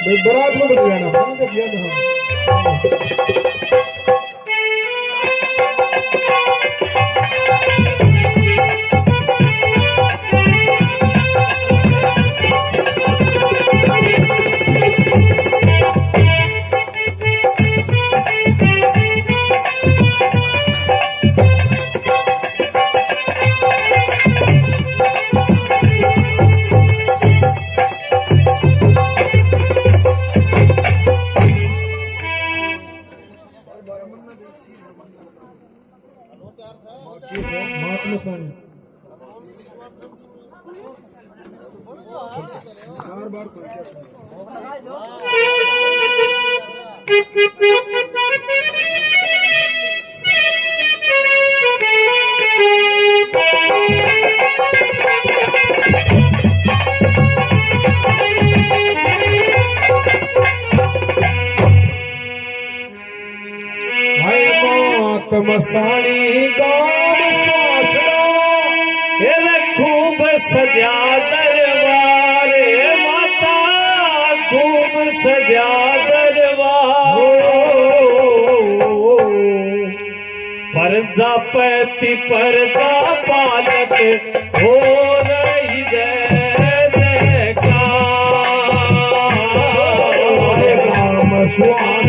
बरात में तो गया ना तो गया ना महात्मा सानी चार बार महात्मसानी गाम खूब सजा दरबार माता खूब सजा दरबार प्रजापति पर्दा पालक हो रही जय जयकार गाम स्वामी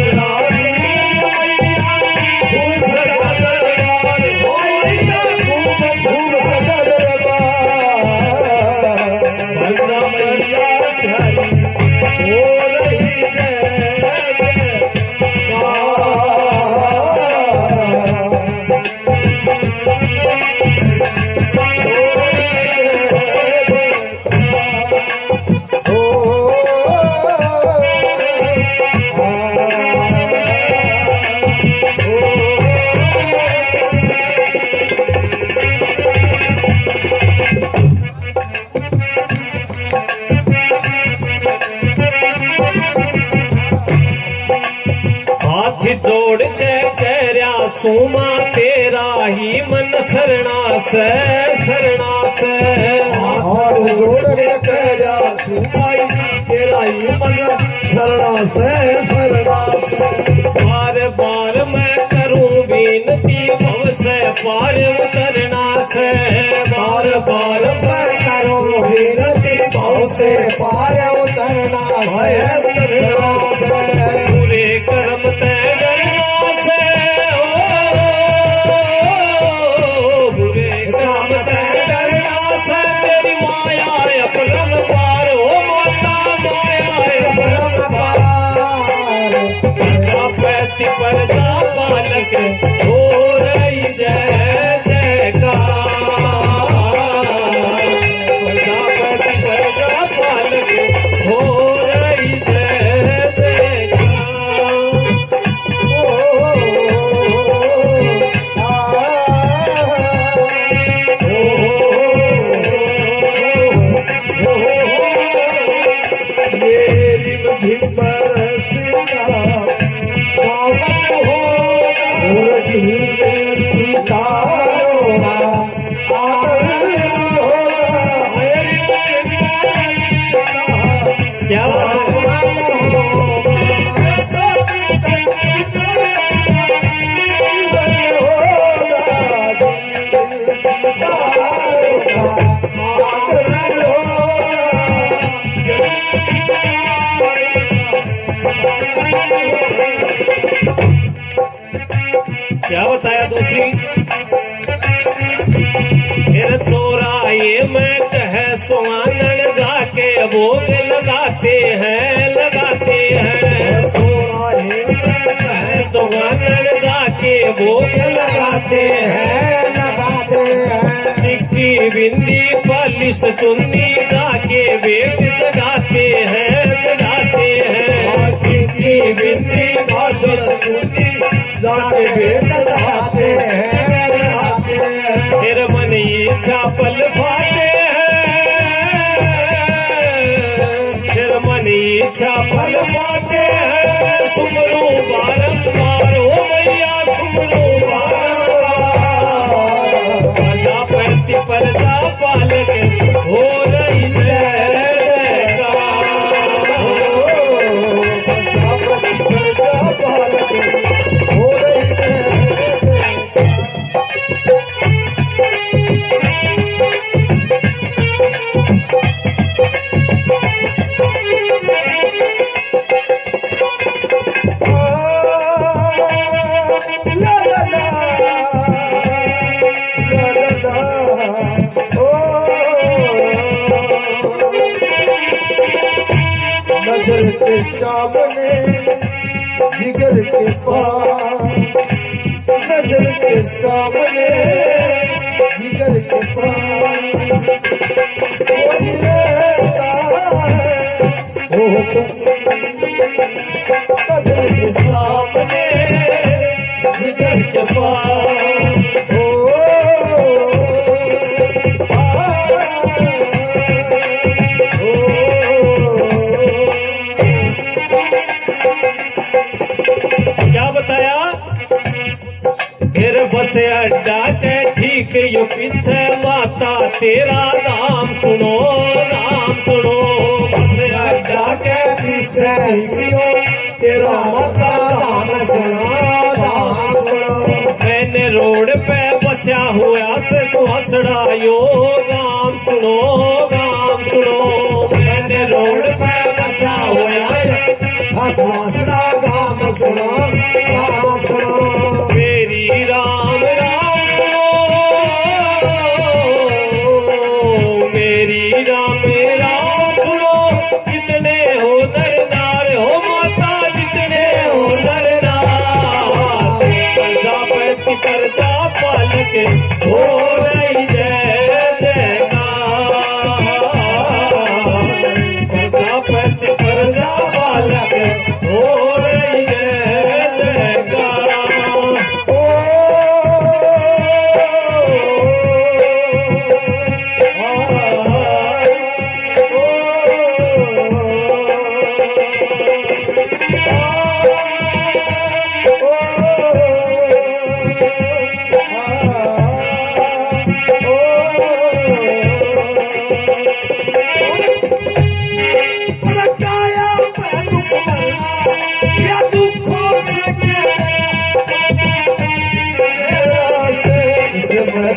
जोड़ के कह सुमा तेरा ही मन शरणा से हाथ जोड़ के कह सुमा तेरा ही मन शरणा से बार बार मैं करूं विनती भव से पार उतरना से बार बार मैं करूं विनती भव से पार उतरना से पूरे कर्म तय पर्दा पालक हो रही जय जयकार प्रजापति पर्दा पालक हो रही जय क्या बताया दूसरी फिर चौराहे में कह सुहानन जाके भोग लगाते हैं चौराहे में कह सुहानन जाके भोग लगाते हैं सिक्की बिंदी पालिश चुन्नी जाके बेट जगाते हैं सिक्की बिंदी पालिश चुन्नी जाके बेट जगाते हैं फिर मन इच्छा पल पाते हैं फिर मन इच्छा पल पाते हैं सुमरो बारंबार हो मैया सुमरो बारंबार प्रजापति पर्दा पालक हो रही जय जयकार नजर के सामने जिगर के पास, नजर के सामने जिगर के पास कोई रहता है वो नजर के सामने जिगर के पास हो। क्या बताया? फिर बस अड्डा के ठीक यो पीछे माता तेरा नाम सुनो, नाम सुनो। बस अड्डा के पीछे क्यों तेरा माता नाम सुना, नाम सुना। मैंने रोड पे बसा हुआ से सुहसड़ा यो गाम सुनो, गाम सुनो। मैंने रोड पे बसा हुआ हंसड़ा गाम सुना, गाम सुना। मेरी राम राम सुनो, मेरी राम राम सुनो। जितने हो नर नार हो माता, जितने हो नर नार। प्रजापति प्रजा पालक हो रही जय जयकार। प्रजापति प्रजा पालक हो रही जय जयकार।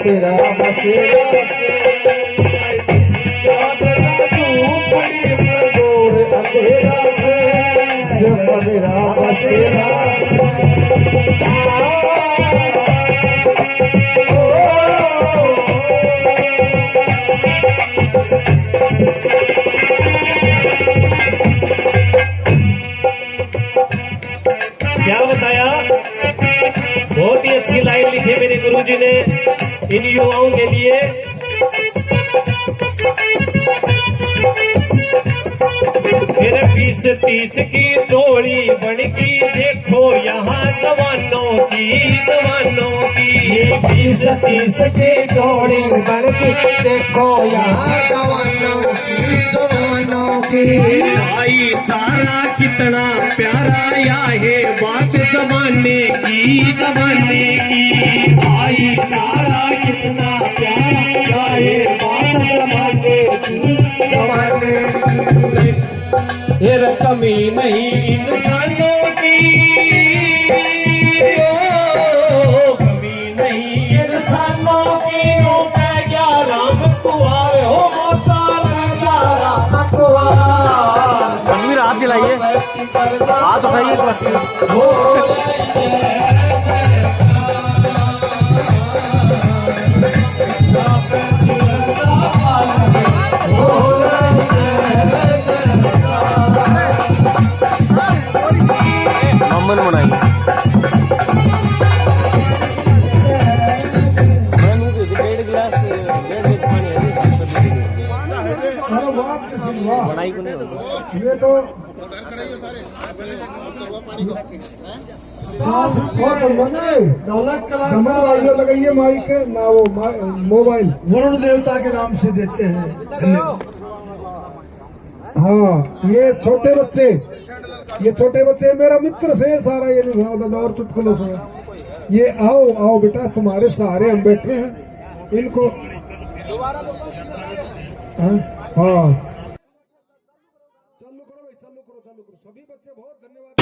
तेरा बसेरा अंधेरा से मेरा बसेरा क्या बताया? बहुत ही अच्छी लाइन लिखी मेरे गुरुजी ने इन युवाओं के लिए। फिर 20-30 की टोली बनकी देखो यहाँ जवानों की, जवानों की। 20-30 की टोली बनकी देखो यहाँ जवानों की, जवानों की। भाईचारा कितना प्यारा या है बात जमाने की, जमाने की। भाईचारा कितना प्यारा या है बात जमाने की, जमाने की। फिर कमी नहीं इंसानों की, ओ कमी नहीं इंसानों की। हो गया राम कुआर हो माता राम कुआर। तनवीर हाथ दिलाइए, हाथ उठाइए एक बार। अमन बनाइए। डेढ़ गिलास पानी बनाई को नहीं होगा। ये तो लगाइए माइक ना वो मोबाइल वरुण देवता के नाम से देते हैं। हाँ ये छोटे बच्चे मेरा मित्र से सारा ये निभाओ दादा और चुटकुलों से ये आओ आओ बेटा तुम्हारे सहारे हम बैठे हैं इनको। हाँ चालू करो भाई, चालू करो सभी बच्चे बहुत धन्यवाद।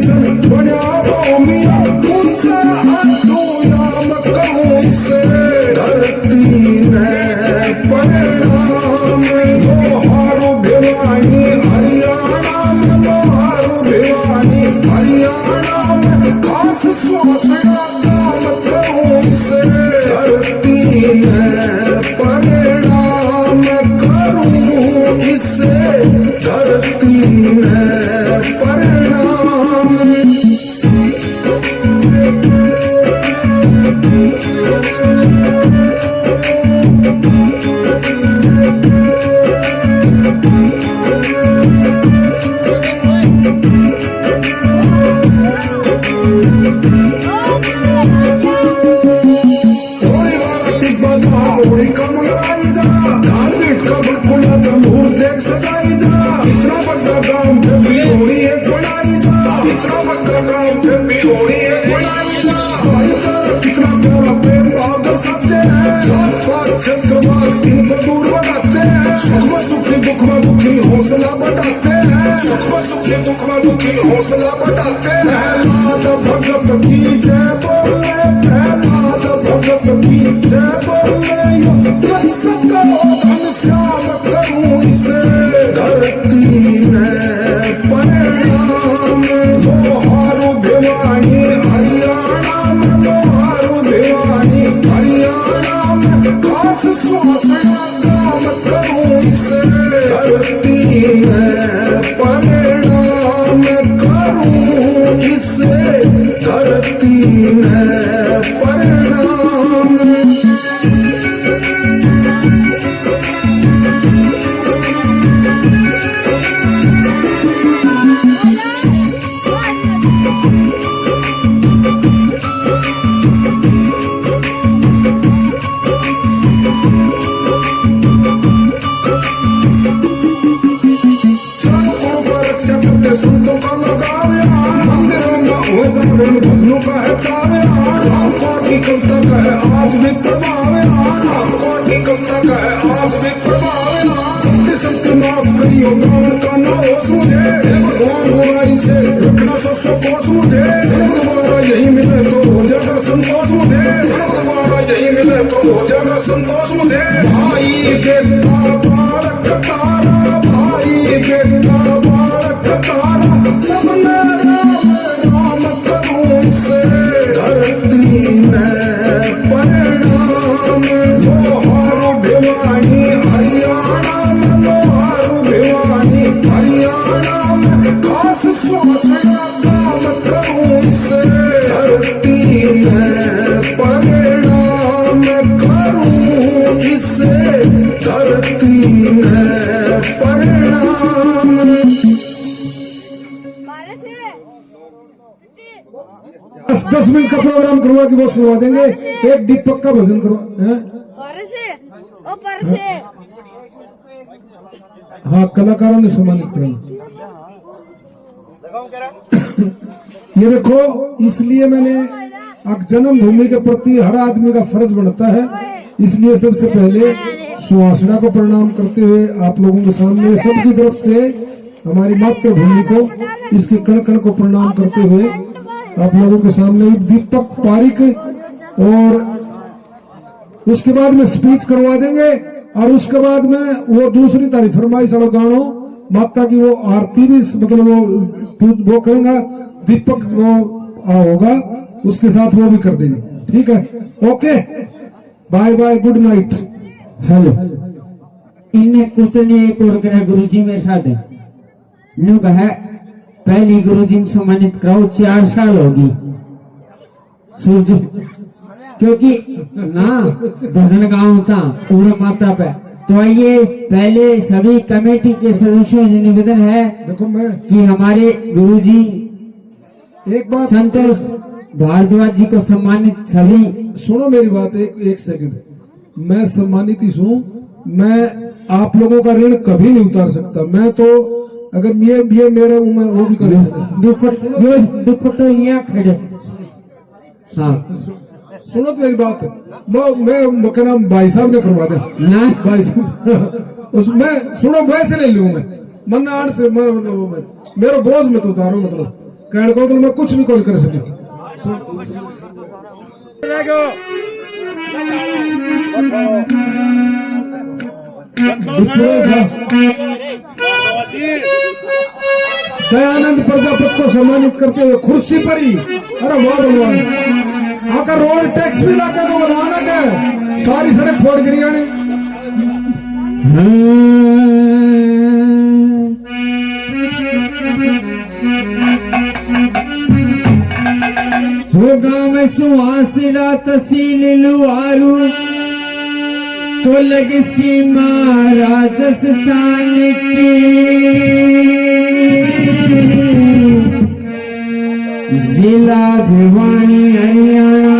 जन बना हो मिया मुझसे हटू या मत करूं इसे धरती में परिणाम लोहारू भिवानी हरियाणा में लोहारू भिवानी हरियाणा में खास स्वासना काम करूं इसे धरती में परिणाम करूं इसे धरती में परिणाम थोड़ी बार टिब्बा जा थोड़ी कम लगाई जा धान बीट का बड़कुला तंदूर देख सजाई जा इतना बड़ा काम फिर भी थोड़ी एक बनाई जा इतना बड़ा काम फिर भी थोड़ी एक बनाई जा भाईचारा कितना प्यारा प्रेम भाव दर्शाते हैं जात पात क्षेत्रवाद इनको दूर बनाते हैं सुख में सुखी दुख में दुखी हौसला बढ़ाते हैं सुख में सुखी दुख में दुखी हौसला बढ़ाते हैं लाद भगत की जय बोले प्रहलाद भगत की जय बोले यही सबका धन श्याम करूं इसे धरती में परिणाम लोहारू भिवानी हरियाणा में लोहारू भिवानी हरियाणा में खास स्वासना काम करूं इसे धरती में परिणाम करूं इसे धरती में परिणाम 10 मिनट का प्रोग्राम करवा के वो सुनवा देंगे। एक दीपक का भजन करवा है। हाँ, कलाकारों ने सम्मानित करना। ये देखो, इसलिए मैंने जन्मभूमि के प्रति हर आदमी का फर्ज बनता है, इसलिए सबसे पहले सुहासना को प्रणाम करते हुए आप लोगों के सामने सबकी तरफ से हमारी मातृभूमि को, इसके कण कण को प्रणाम करते हुए आप लोगों के सामने दीपक पारिक, और उसके बाद में स्पीच करवा देंगे, और उसके बाद में वो दूसरी तारीफ फरमाइश वालों गानो माता की वो आरती भी, मतलब वो करेंगे दीपक, वो होगा उसके साथ वो भी कर देंगे। ठीक है, okay, bye bye, good night, hello. इन्हें कुछ नहीं पूरा गुरुजी मेरे साथ है, लोग है पहली गुरुजी ने सम्मानित कराओ, 4 साल होगी सूर्य, क्योंकि ना भजन गाँव था पूरा माता पे। तो आइए पहले सभी कमेटी के सदस्यों से निवेदन है, देखो मैं कि हमारे गुरुजी एक बात, संतोष भारद्वाज जी को सम्मानित सभी, सुनो मेरी बात, एक सेकंड, मैं सम्मानित ही हूँ, मैं आप लोगों का ऋण कभी नहीं उतार सकता। मैं तो अगर ये मेरा हूँ, मैं वो भी कर दुपट्टो खड़े। हाँ, सुनो तो मेरी बात, मैं क्या नाम भाई साहब ने करवा दे ना भाई साहब, उसमें सुनो वैसे ले लूँ मैं, मन्ना से मेरे बोझ में तो उतारो, मतलब कहने को तो मैं कुछ भी कोई कर सके दयानंद प्रजापति को सम्मानित करते हुए कुर्सी पर ही, अरे वाह भगवान, आकर रोड टैक्स भी लाके तो बनवाना के सारी सड़क फोड़ गिरी ने। हो गाँव सुहासड़ा तहसील लुहारू तो लग सीमा राजस्थान की, जिला भिवानी हरियाणा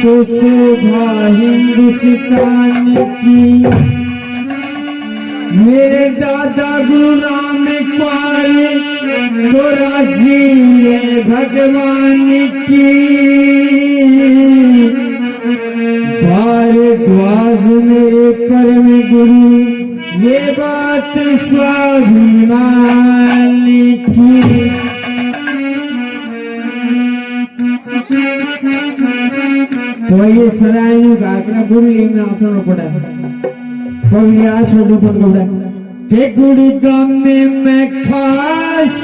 तो शोभा हिंदुस्तान की। मेरे दादा गुरु राम पाल तो राजी है भगवान की, भारद्वाज मेरे परम गुरु ये बात स्वाभिमान की। तो ये सराय गाकरा बुरली में आसनो पड़ा पगलिया छोटू पड़ गया ते गुड़ी गाँव में खास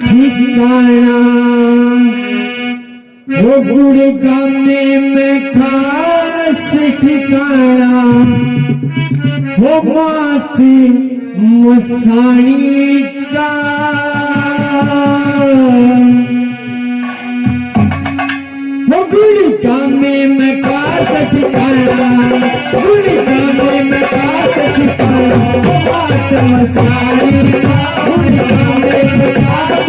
ठिकाना, वो गुड़ी गाँव में खास ठिकाना, वो मात मसाणी का, वो गुड़ी गाँव में खास ठिकाना, गुड़ी गाँव में खास ठिकाना, वो मात मसाणी का, गुड़ी गाँव में खास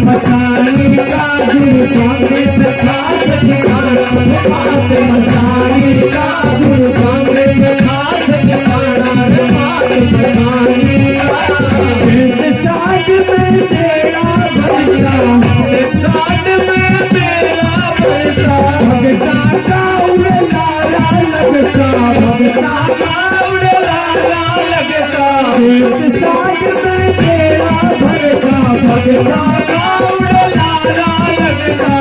मसानी का गुरु कांबे में खास ठिकाना, मात मसानी का गुरु कांबे में खास ठिकाना, मात मसानी का। जित साथ में तेरा भरता, जित साथ में तेरा भरता, भगता का उड़े लाला लगता, भगता का उड़े लाला लगता, जित साथ में तेरा भरता, भगता का उड़े लाला लगता,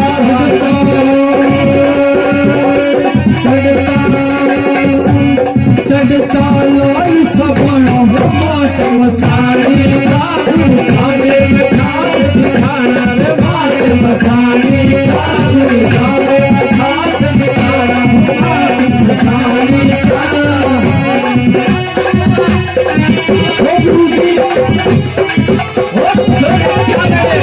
चढ़ता लाल सपना मात मसानी का, गुरु कांबे में खास ठिकाना, मात मसानी का, गुरु कांबे में खास ठिकाना, मात मसानी का। ओ गुरु जी ओ चले क्या करे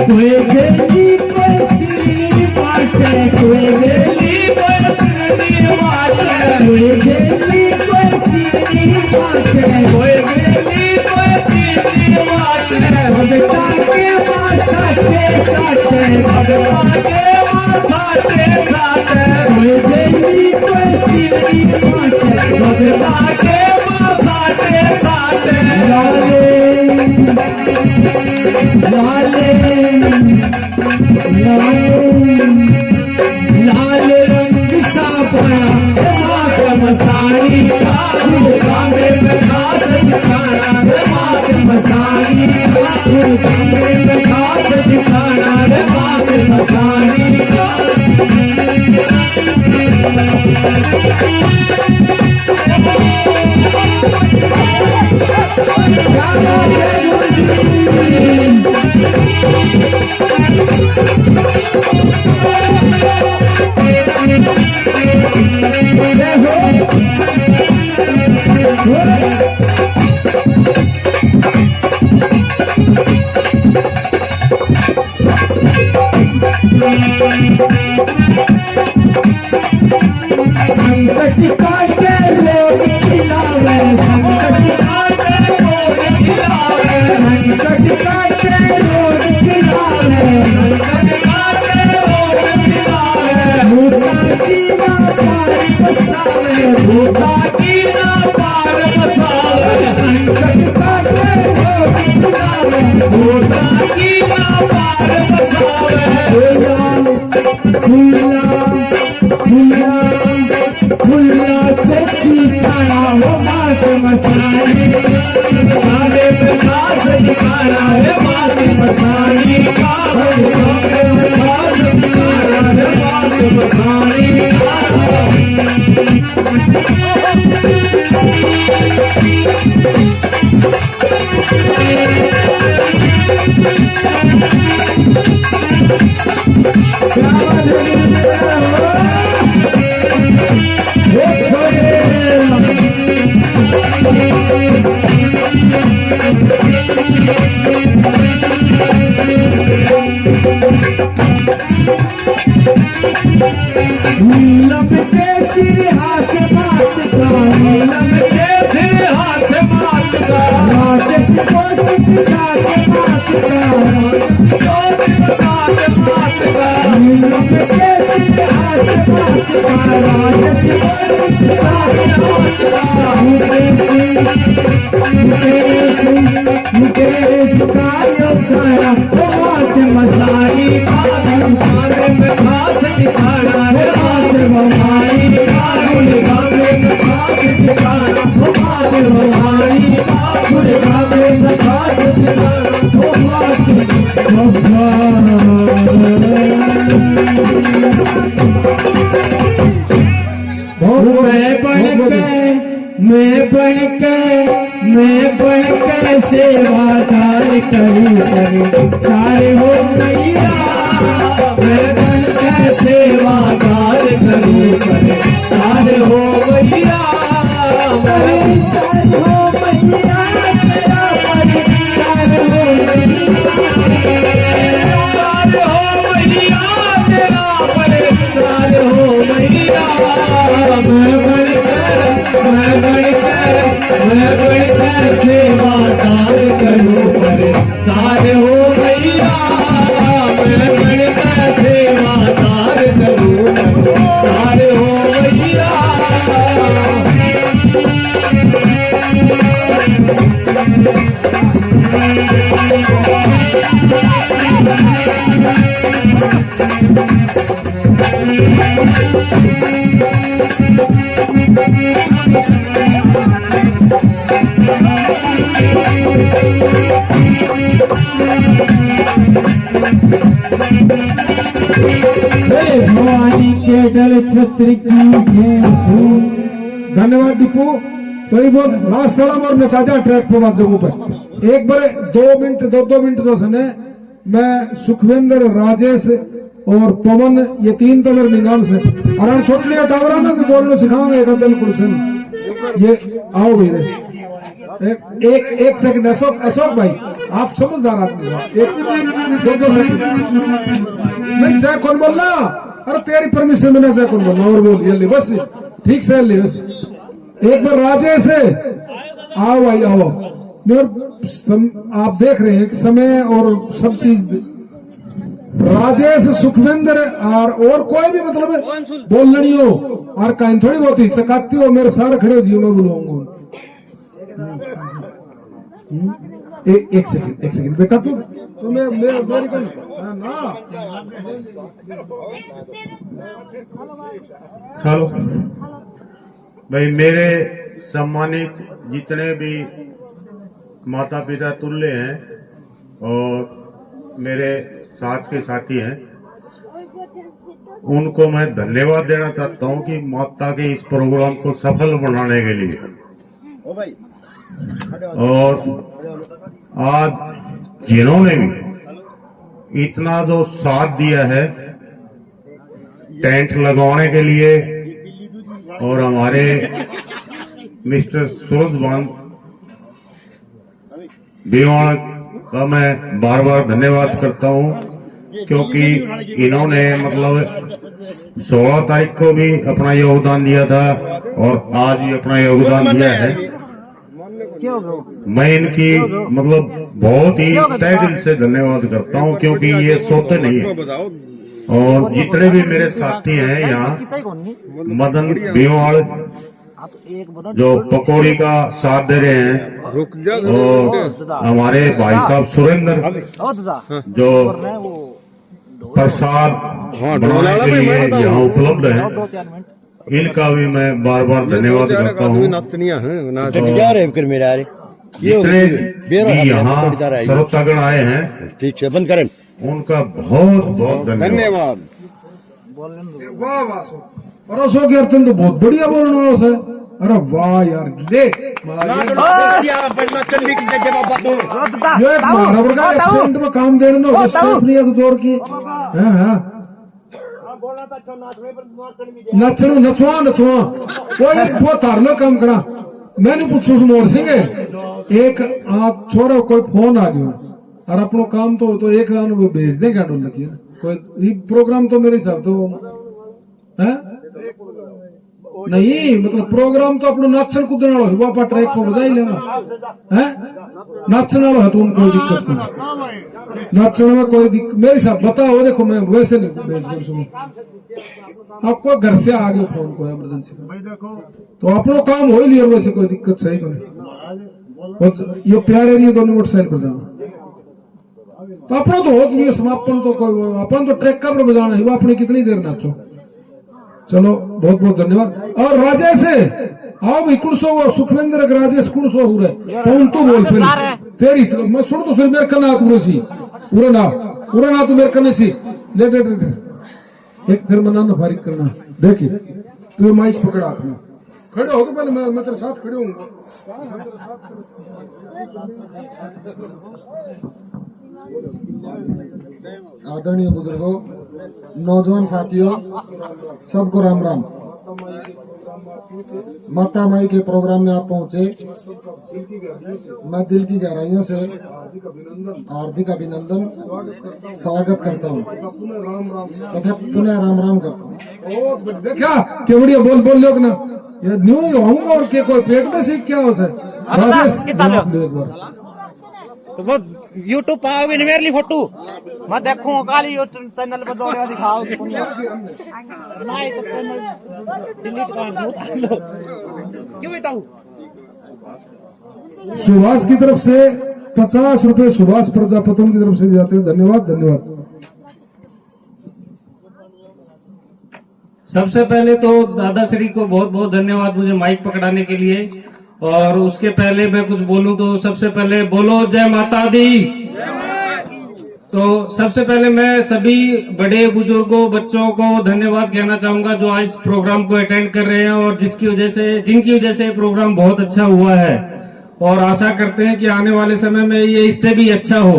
कोई बेली कोई सिरनी बाटे, कोई बेली कोई सिरनी बाटे, कोई बेली कोई सिरनी बाटे, कोई बेली कोई सिरनी बाटे, भगता के माँ साथे साथे, भगता के माँ साथे साथे, कोई बेली कोई सिरनी बाटे, भगता के माँ साथे साथे। लाले लाल रंग सा पड़ा मात मसानी का, गुरु कांबे में खास ठिकाना, मात मसानी का, गुरु कांबे में खास ठिकाना, बात मसानी का क्या बात है गुरुजी संकट काटे रोग खिलावे संकट काटे रोग खिलावे संकट काटे रोग खिलावे संकट काटे रोग खिलावे भूता की ना पार बसावे भूता की ना पार बसावे संकट काटे रोग खिलावे भूता की ना पार बसावे खुला खुला खुला चक्की खाना हो बात मसानी खाने पे खास दिखाना है बात मसानी का खाने पे खास दिखाना है बात मसानी का क्या बात नीलम के सिर हाथ बात का नीलम के सिर हाथ बात का राजस को सिख साथ बात का बात का नीलम के सिर हाथ बात का राजस को सिख साथ बात का मुकेश का योगरा बात मसाई का खाने में खास दिखाना है बात मसाई का खाने में खास दिखाना बात मसाई का खाने में खास दिखाना मैं बन के सेवादार करूं करूं सारे हो मैया मैं बन के सेवादार करूं करूं सारे हो मैया परिचार हो मैया तेरा परिचार हो मैया तेरा परिचार हो मैया मैं बढ़कर सेवादार करूं पर चार हो भैया मैं बढ़कर सेवादार करूं चार हो भैया भवानी के डर छत्र की जय हो। धन्यवाद दीपू। तो ये बोल लास्ट सलाम और नचाजा ट्रैक पे बात जगह पे एक बार 2 मिनट जो सने मैं सुखविंदर राजेश और पवन ये 3 तो मेरे निगाम से अरण छोट लिया टावरा ना तो बोलना सिखाऊंगा एक अदल कुर्सन ये आओ भाई रे एक सेकंड अशोक भाई आप समझदार आदमी हो एक 2 सेकंड नहीं जय कौन बोलना अरे तेरी परमिशन में जय कौन बोलना और बोल ये बस ठीक से ले बस एक बार राजेश है आओ भाई आओ आप देख रहे हैं समय और सब चीज राजेश सुखविंदर और कोई भी मतलब बोलनी हो और कहीं थोड़ी बहुत ही सकाती हो मेरे सारे खड़े हो जियो मैं बुलाऊंगा एक सेकंड बेटा तुम्हें मेरी ना हेलो भाई मेरे सम्मानित जितने भी माता पिता तुल्य हैं और मेरे साथ के साथी हैं, उनको मैं धन्यवाद देना चाहता हूं कि माता के इस प्रोग्राम को सफल बनाने के लिए। और आज जिन्होंने भी इतना जो साथ दिया है टेंट लगवाने के लिए, और हमारे मिस्टर सूरजभान बेवाण का मैं बार बार धन्यवाद करता हूं, क्योंकि इन्होंने मतलब 16 तारीख को भी अपना योगदान दिया था और आज भी अपना योगदान दिया है। मैं इनकी मतलब बहुत ही तहे दिल से धन्यवाद करता हूं, क्योंकि ये सोते नहीं है। और जितने भी मेरे साथी हैं यहाँ, मदन बेवाल जो पकौड़ी का साथ दे रहे हैं, और हमारे भाई साहब सुरेंद्र जो प्रसाद बनाने के लिए यहाँ उपलब्ध है, इनका भी मैं बार बार धन्यवाद करता हूँ। जितने भी यहाँ श्रोतागण आए हैं, ठीक है, बंद करें। उनका बहुत बहुत धन्यवाद। वाह वाह, और अशोक यार तुम तो बहुत बढ़िया बोल रहे हो सर। अरे वाह यार, ले ये बराबर का एक्सीडेंट में काम देने ना स्टेप लिया तो दौड़ की। हाँ नचनो नचवा नचवा वो तारना काम करा। मैंने पूछू मोड़ सिंह एक छोरा कोई फोन आ गयो और अपनो काम तो एक वो भेज दे क्या डोल लगी कोई प्रोग्राम तो मेरे हिसाब तो है नहीं, मतलब प्रोग्राम तो अपनो नाचन कूदने वाला वापा ट्रैक पर बजा ही लेना है। नाचने वाला है तो उनको कोई दिक्कत नहीं, नाचने में कोई दिक्कत मेरे हिसाब बताओ। देखो मैं वैसे नहीं भेज कर सुनो, आपको घर से आ गए फोन को इमरजेंसी तो अपनो काम हो ही लिया, वैसे कोई दिक्कत सही नहीं। ये प्यारे नहीं दोनों मोटरसाइकिल पर जाना अपना तो हो नहीं समापन तो कोई अपन तो ट्रैक का पर बजाना है, वो अपने कितनी देर नाचो। चलो बहुत बहुत धन्यवाद। और राजेश आओ भाई कुड़सो वो सुखविंदर राजेश कुड़सो हो रहे तो उन तो बोल फिर तेरी मैं सुन तो फिर मेरे कन्ना पूरे सी पूरा ना तो मेरे कन्ने सी ले दे एक फिर मना फारिग करना। देखिए तू माइक पकड़ा हाथ में खड़े हो गए, पहले मैं तेरे साथ खड़े हूँ। आदरणीय बुजुर्गों, नौजवान साथियों, सबको राम राम। माता माई के प्रोग्राम में आप पहुंचे, मैं दिल की गहराइयों से हार्दिक अभिनंदन स्वागत करता हूं तथा पुनः राम राम करता हूं। देखा क्या बढ़िया बोल लोग ना ये न्यू होऊंगा और के कोई पेट में सीख क्या हो सर राजेश एक बार तो वो यूट्यूब पाओगे नहीं मेरे लिए फोटो मैं देखूंगा काली चैनल पर दौड़े दिखाओ नहीं तो चैनल डिलीट कर लो क्यों बताऊं। सुभाष की तरफ से 50 रुपए सुभाष प्रजापति की तरफ से जाते हैं। धन्यवाद। सबसे पहले तो दादाश्री को बहुत बहुत धन्यवाद मुझे माइक पकड़ाने के लिए। और उसके पहले मैं कुछ बोलूं तो सबसे पहले बोलो जय माता दी। तो सबसे पहले मैं सभी बड़े बुजुर्गों बच्चों को धन्यवाद कहना चाहूंगा जो आज इस प्रोग्राम को अटेंड कर रहे हैं और जिनकी वजह से प्रोग्राम बहुत अच्छा हुआ है, और आशा करते हैं कि आने वाले समय में ये इससे भी अच्छा हो।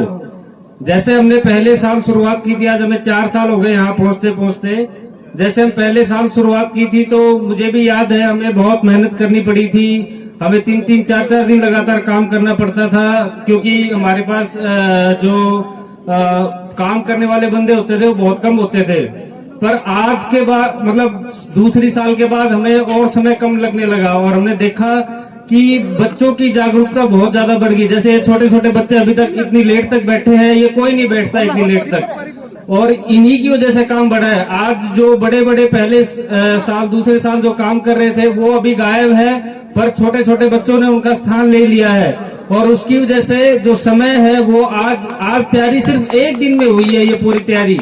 जैसे हमने पहले साल शुरुआत की थी, आज हमें 4 साल हो गए यहाँ पहुंचते पहुंचते। जैसे हम पहले साल शुरुआत की थी तो मुझे भी याद है हमें बहुत मेहनत करनी पड़ी थी, हमें 3-3, 4-4 दिन लगातार काम करना पड़ता था, क्योंकि हमारे पास जो काम करने वाले बंदे होते थे वो बहुत कम होते थे। पर आज के बाद मतलब दूसरी साल के बाद हमें और समय कम लगने लगा और हमने देखा कि बच्चों की जागरूकता बहुत ज्यादा बढ़ गई। जैसे ये छोटे छोटे बच्चे अभी तक इतनी लेट तक बैठे हैं, ये कोई नहीं बैठता इतनी लेट तक, और इन्हीं की वजह से काम बढ़ा है। आज जो बड़े बड़े पहले साल दूसरे साल जो काम कर रहे थे वो अभी गायब है, पर छोटे छोटे बच्चों ने उनका स्थान ले लिया है, और उसकी वजह से जो समय है वो आज तैयारी सिर्फ एक दिन में हुई है ये पूरी तैयारी।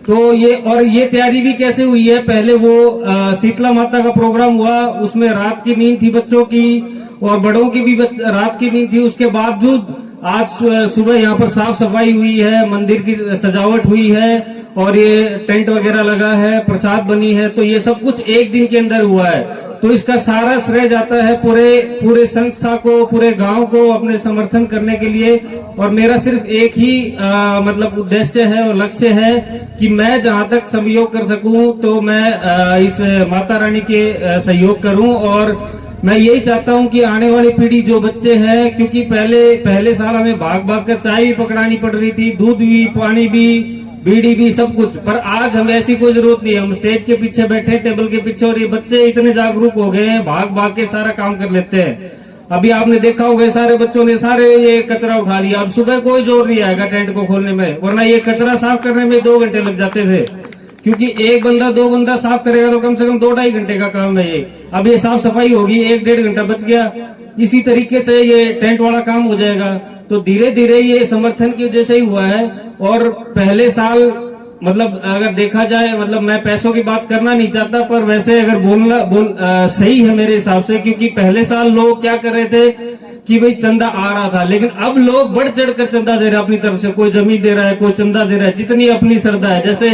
तो ये तैयारी भी कैसे हुई है, पहले वो शीतला माता का प्रोग्राम हुआ, उसमें रात की नींद थी बच्चों की और बड़ों की भी रात की नींद थी। उसके बावजूद आज सुबह यहाँ पर साफ सफाई हुई है, मंदिर की सजावट हुई है और ये टेंट वगैरह लगा है, प्रसाद बनी है, तो ये सब कुछ एक दिन के अंदर हुआ है। तो इसका सारा श्रेय जाता है पूरे संस्था को, पूरे गांव को अपने समर्थन करने के लिए। और मेरा सिर्फ एक ही मतलब उद्देश्य है और लक्ष्य है कि मैं जहां तक सहयोग कर सकूं तो मैं इस माता रानी के सहयोग करूं। और मैं यही चाहता हूं कि आने वाली पीढ़ी जो बच्चे हैं, क्योंकि पहले साल हमें भाग भाग कर चाय भी पकड़ानी पड़ रही थी, दूध भी, पानी भी, बीड़ी भी, सब कुछ, पर आज हमें ऐसी कोई जरूरत नहीं है। हम स्टेज के पीछे बैठे, टेबल के पीछे, और ये बच्चे इतने जागरूक हो गए हैं, भाग भाग के सारा काम कर लेते हैं। अभी आपने देखा होगा सारे बच्चों ने सारे ये कचरा उठा लिया। अब सुबह कोई जोर नहीं आएगा टेंट को खोलने में, वरना ये कचरा साफ करने में 2 घंटे लग जाते थे, क्योंकि 1 बंदा 2 बंदा साफ करेगा तो कम से कम 2-2.5 घंटे का काम है ये। अब ये साफ सफाई होगी, 1-1.5 घंटा बच गया। इसी तरीके से ये टेंट वाला काम हो जाएगा। तो धीरे धीरे ये समर्थन की वजह से ही हुआ है। और पहले साल मतलब अगर देखा जाए, मतलब मैं पैसों की बात करना नहीं चाहता, पर वैसे अगर सही है मेरे हिसाब से, क्योंकि पहले साल लोग क्या कर रहे थे कि भाई चंदा आ रहा था, लेकिन अब लोग बढ़ चढ़ कर चंदा दे रहे हैं अपनी तरफ से। कोई जमीन दे रहा है, कोई चंदा दे रहा है, जितनी अपनी श्रद्धा है। जैसे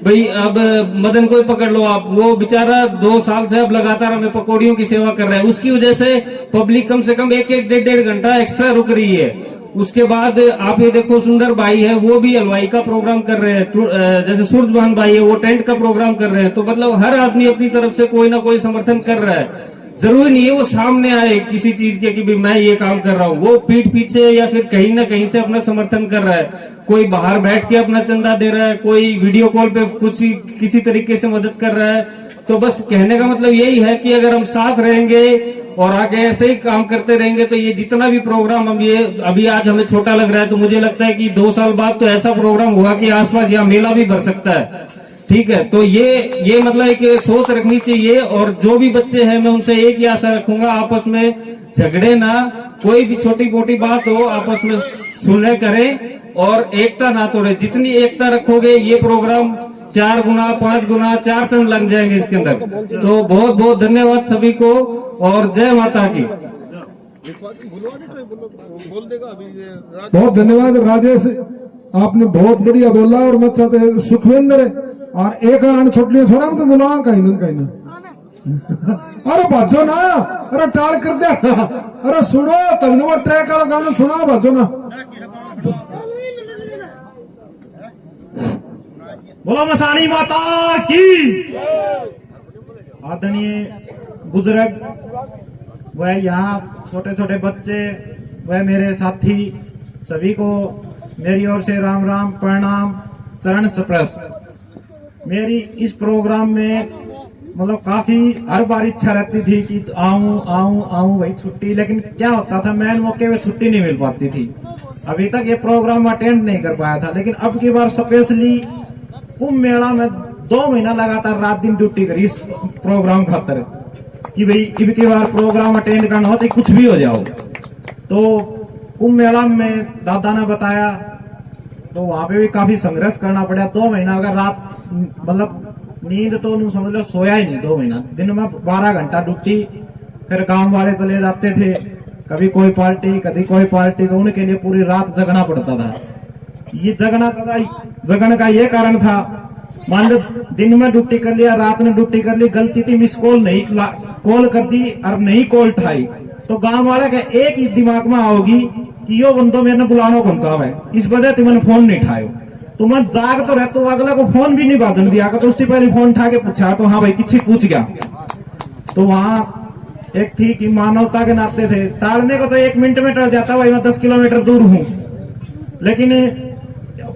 भाई अब मदन को ही पकड़ लो आप, वो बेचारा 2 साल से अब लगातार हमें पकौड़ियों की सेवा कर रहा है। उसकी वजह से पब्लिक कम से कम 1-1, 1.5 घंटा एक्स्ट्रा रुक रही है। उसके बाद आप ये देखो, सुंदर भाई है, वो भी हलवाई का प्रोग्राम कर रहे हैं। जैसे सूरजभान भाई है, वो टेंट का प्रोग्राम कर रहे हैं। तो मतलब हर आदमी अपनी तरफ से कोई ना कोई समर्थन कर रहा है। जरूरी नहीं है वो सामने आए किसी चीज के कि भी मैं ये काम कर रहा हूँ, वो पीठ पीछे या फिर कहीं ना कहीं से अपना समर्थन कर रहा है। कोई बाहर बैठ के अपना चंदा दे रहा है, कोई वीडियो कॉल पे कुछ किसी तरीके से मदद कर रहा है। तो बस कहने का मतलब यही है कि अगर हम साथ रहेंगे और आगे ऐसे ही काम करते रहेंगे तो ये जितना भी प्रोग्राम हम ये अभी आज हमें छोटा लग रहा है, तो मुझे लगता है कि 2 साल बाद तो ऐसा प्रोग्राम होगा कि आसपास यहाँ मेला भी भर सकता है। ठीक है, तो ये मतलब एक सोच रखनी चाहिए। और जो भी बच्चे हैं, मैं उनसे एक ही आशा रखूंगा, आपस में झगड़े ना, कोई भी छोटी मोटी बात हो आपस में सुलह करें और एकता ना तोड़े। जितनी एकता रखोगे ये प्रोग्राम 4 गुना 5 गुना 4 चंद लग जाएंगे इसके अंदर। तो बहुत बहुत धन्यवाद सभी को और जय माता की। बहुत धन्यवाद राजेश, आपने बहुत बढ़िया बोला। और मैं चाहते सुखविंदर और एक आन छोटलियां छोड़ा तो बुला कहीं ना अरे भाजो ना, अरे टाल कर दे, अरे सुनो तुमने वो ट्रैक वाला गाना सुना, भाजो ना। बोलो मसानी माता की। आदरणीय बुजुर्ग, वह यहाँ छोटे छोटे बच्चे, वह मेरे साथी, सभी को मेरी ओर से राम राम, प्रणाम, चरण स्पर्श। मेरी इस प्रोग्राम में मतलब काफी हर बार इच्छा रहती थी कि आऊं भाई छुट्टी, लेकिन क्या होता था मेन मौके पे छुट्टी नहीं मिल पाती थी। अभी तक ये प्रोग्राम अटेंड नहीं कर पाया था, लेकिन अब की बार स्पेशली कुंभ मेला में 2 महीना लगातार रात दिन ड्यूटी करी इस प्रोग्राम खातर कि भाई अब की बार प्रोग्राम अटेंड करना हो चाहे कुछ भी हो जाओ। तो कुंभ मेला में दादा ने बताया, तो वहां पे भी काफी संघर्ष करना पड़ा। 2 महीना अगर रात मतलब नींद तो नहीं समझ लो, सोया ही नहीं 2 महीना। दिन में 12 घंटा ड्यूटी, फिर काम वाले चले जाते थे, कभी कोई पार्टी कभी कोई पार्टी, तो उनके लिए पूरी रात जगना पड़ता था। ये जगने का ये कारण था, मान लो दिन में ड्यूटी कर लिया, रात में ड्यूटी कर ली, गलती थी मिस कॉल नहीं कॉल कर दी और नहीं कॉल उठाई, तो गांव वाले के एक ही दिमाग में आओगी कि यो बंदो मेरे बुलाना कौन सा है, इस वजह तुमने फोन नहीं उठायो। तो मैं जाग तो रहता हूँ, अगला को फोन भी नहीं बाजन दिया, तो उससे पहले फोन उठा के पूछा, तो हाँ भाई किसी पूछ गया। तो वहां एक थी कि मानवता के नाते थे, टालने को तो 1 मिनट में टल जाता, भाई मैं 10 किलोमीटर दूर हूँ, लेकिन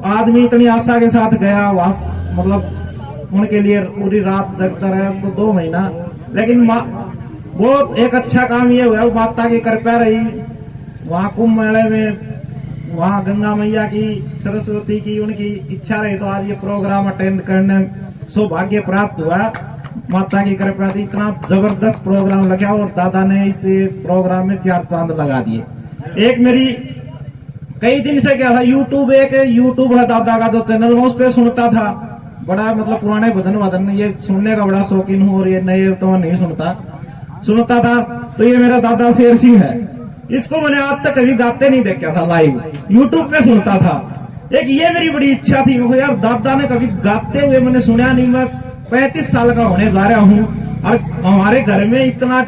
आदमी इतनी आशा के साथ गया वहां, मतलब उनके लिए पूरी रात जगता रहा। तो 2 महीना, लेकिन बहुत एक अच्छा काम ये हुआ, माता की कृपा रही वहां कुंभ मेले में, वहां गंगा मैया की, सरस्वती की उनकी इच्छा रही, तो आज ये प्रोग्राम अटेंड करने सौभाग्य प्राप्त हुआ। माता की कृपा थी, इतना जबरदस्त प्रोग्राम लगा और दादा ने इस प्रोग्राम में 4 चांद लगा दिए। एक मेरी कई दिन से क्या था, यूट्यूब है दादा का जो चैनल, मैं उस पर सुनता था, बड़ा मतलब पुराने भजन ये सुनने का बड़ा शौकीन हूँ, और ये नए तो मैं नहीं सुनता था। तो ये मेरा दादा शेर सिंह है, इसको मैंने आज तक कभी गाते नहीं देखा था लाइव, यूट्यूब पे सुनता था। एक ये मेरी बड़ी इच्छा थी, मुझे यार दादा ने कभी गाते हुए मैंने सुना नहीं। मैं 35 साल का होने जा रहा हूँ और हमारे घर में इतना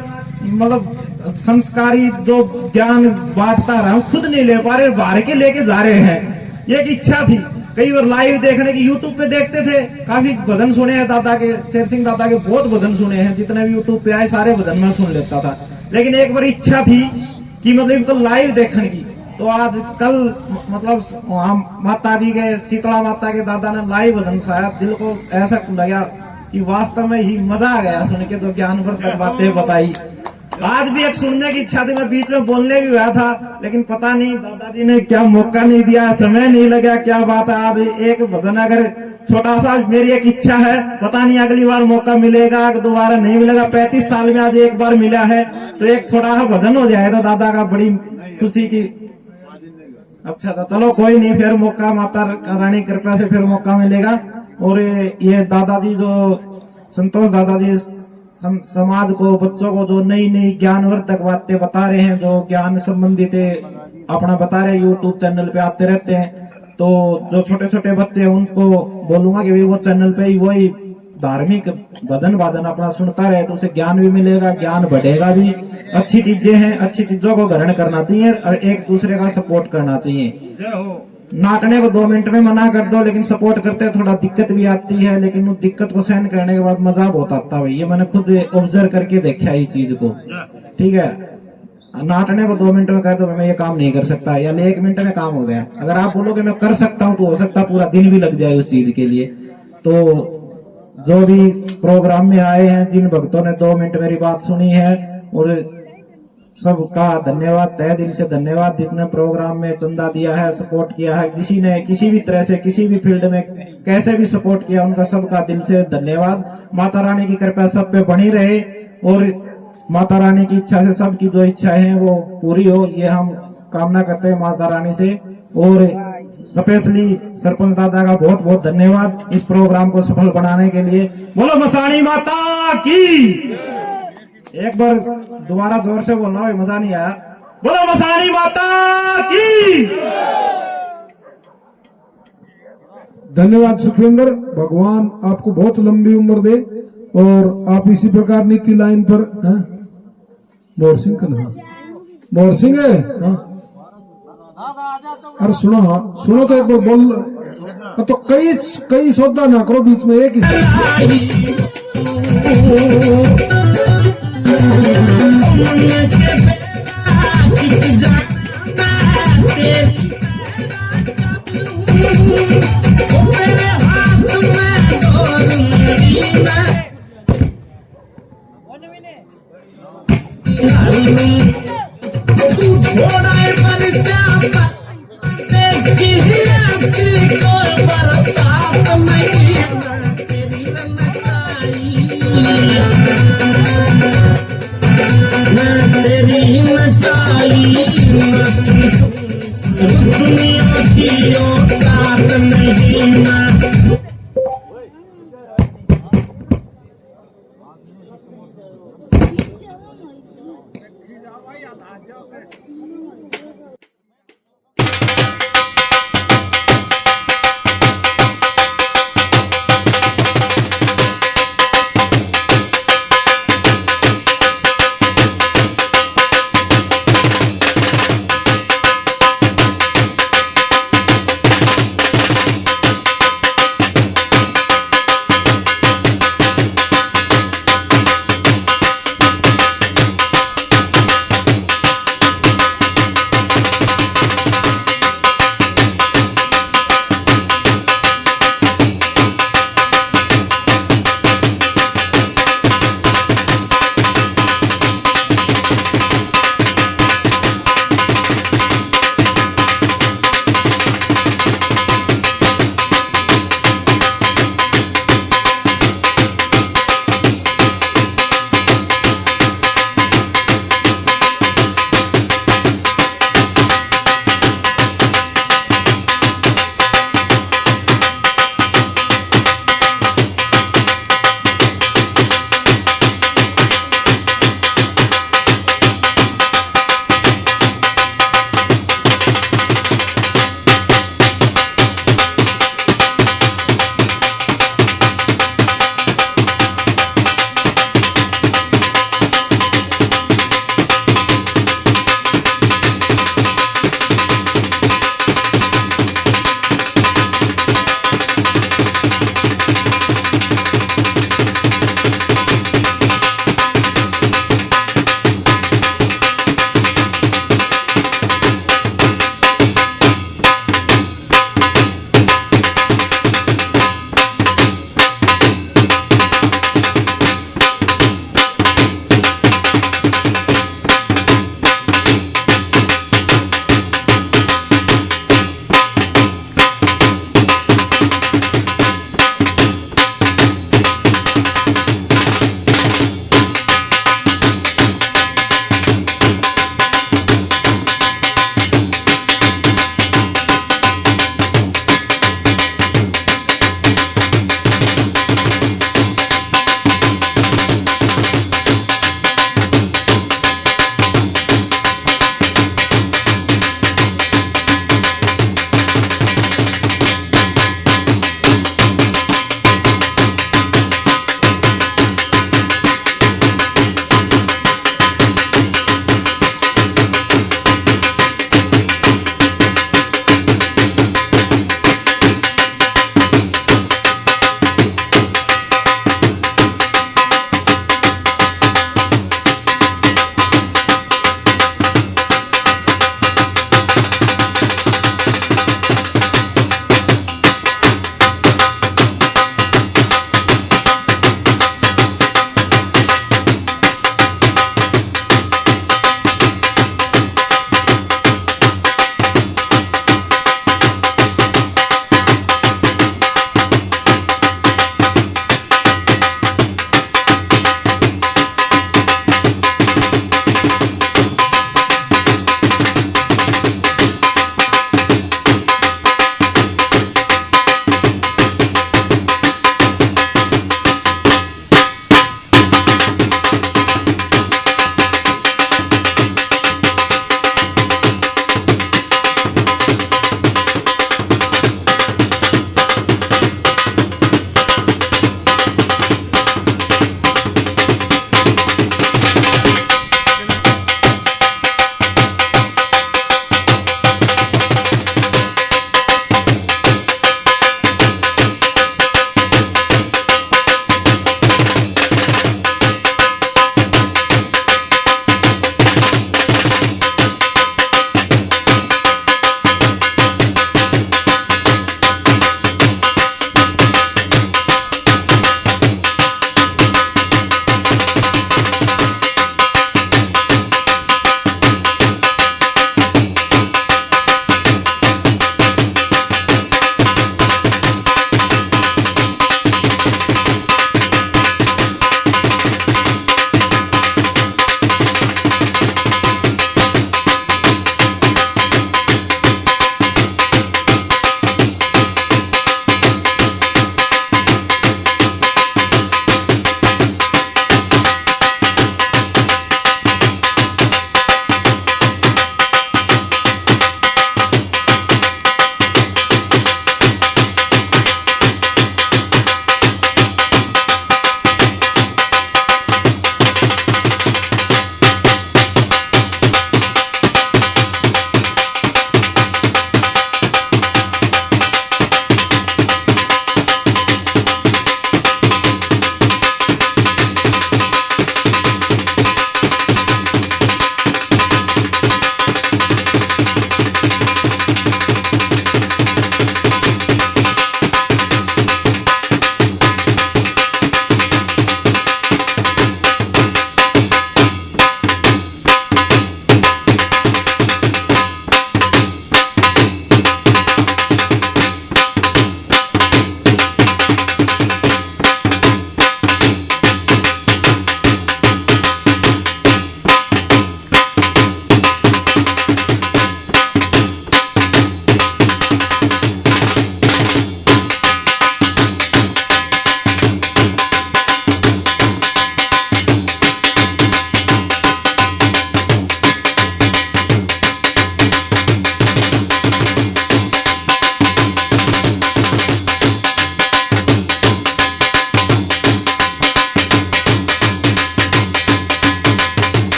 मतलब संस्कारी जो ज्ञान बांटता रहा हूँ, खुद नहीं ले पा रहे, बाहर के लेके जा रहे हैं। ये एक इच्छा थी कई बार लाइव देखने की, यूट्यूब पे देखते थे, काफी भजन सुने हैं दादा के, शेर सिंह दादा के बहुत भजन सुने हैं, जितने भी यूट्यूब पे आए सारे भजन मैं सुन लेता था। लेकिन एक बार इच्छा थी कि मतलब इनको लाइव देखने की, तो आज कल मतलब माता जी के, शीतला माता के दादा ने लाइव भजन सुनाया, दिल को ऐसा लगा कि वास्तव में ही मजा आ गया सुन के, तो ज्ञानवर्धक बातें बताई। आज भी एक सुनने की इच्छा थी, मैं बीच में बोलने भी हुआ था, लेकिन पता नहीं दादाजी ने क्या मौका नहीं दिया, समय नहीं लगा, क्या बात है। आज एक भजन अगर छोटा सा, मेरी एक इच्छा है, पता नहीं अगली बार मौका मिलेगा कि दोबारा नहीं मिलेगा। 35 साल में आज एक बार मिला है, तो एक छोटा सा भजन हो जाए तो दादा का बड़ी खुशी की। अच्छा तो चलो कोई नहीं, फिर मौका माता रानी कृपा से फिर मौका मिलेगा। और ये दादाजी जो संतोष दादाजी समाज को, बच्चों को जो नई नई ज्ञानवर्धक बातें बता रहे हैं, जो ज्ञान संबंधित अपना बता रहे, यूट्यूब चैनल पे आते रहते हैं। तो जो छोटे छोटे बच्चे हैं उनको बोलूंगा कि वो चैनल पे ही वही धार्मिक भजन भाजन अपना सुनता रहे, तो उसे ज्ञान भी मिलेगा, ज्ञान बढ़ेगा भी। अच्छी चीजें हैं, अच्छी चीजों को ग्रहण करना चाहिए और एक दूसरे का सपोर्ट करना चाहिए। नाचने को 2 मिनट में मना कर दो, लेकिन सपोर्ट करते थोड़ा दिक्कत भी आती है, लेकिन उस दिक्कत को सहन करने के बाद मजा बहुत आता है। ये मैंने खुद ऑब्जर्व करके देखा इस चीज को। ठीक है, नाचने को 2 मिनट में कह दो मैं ये काम नहीं कर सकता, या 1 मिनट में काम हो गया। अगर आप बोलोगे मैं कर सकता हूँ, तो हो सकता पूरा दिन भी लग जाए उस चीज के लिए। तो जो भी प्रोग्राम में आए हैं, जिन भक्तों ने 2 मिनट मेरी बात सुनी है, और सबका धन्यवाद, तहे दिल से धन्यवाद। जितने प्रोग्राम में चंदा दिया है, सपोर्ट किया है, किसी ने किसी भी तरह से किसी भी फील्ड में कैसे भी सपोर्ट किया, उनका सबका दिल से धन्यवाद। माता रानी की कृपा सब पे बनी रहे, और माता रानी की इच्छा से सबकी जो इच्छाएं हैं वो पूरी हो, ये हम कामना करते हैं माता रानी से। और स्पेशली सरपंच दादा का बहुत बहुत धन्यवाद इस प्रोग्राम को सफल बनाने के लिए। बोलो मसाणी माता की। एक बार दोबारा जोर से बोलना, मजा नहीं आया। बोलो मसाणी माता की। धन्यवाद सुखविंदर, भगवान आपको बहुत लंबी उम्र दे और आप इसी प्रकार नीति लाइन पर। मोर सिंह का नाम मोर सिंह है। अरे सुनो, हाँ सुनो तो एक बार बोल, तो कई सौदा ना करो बीच में, एक ही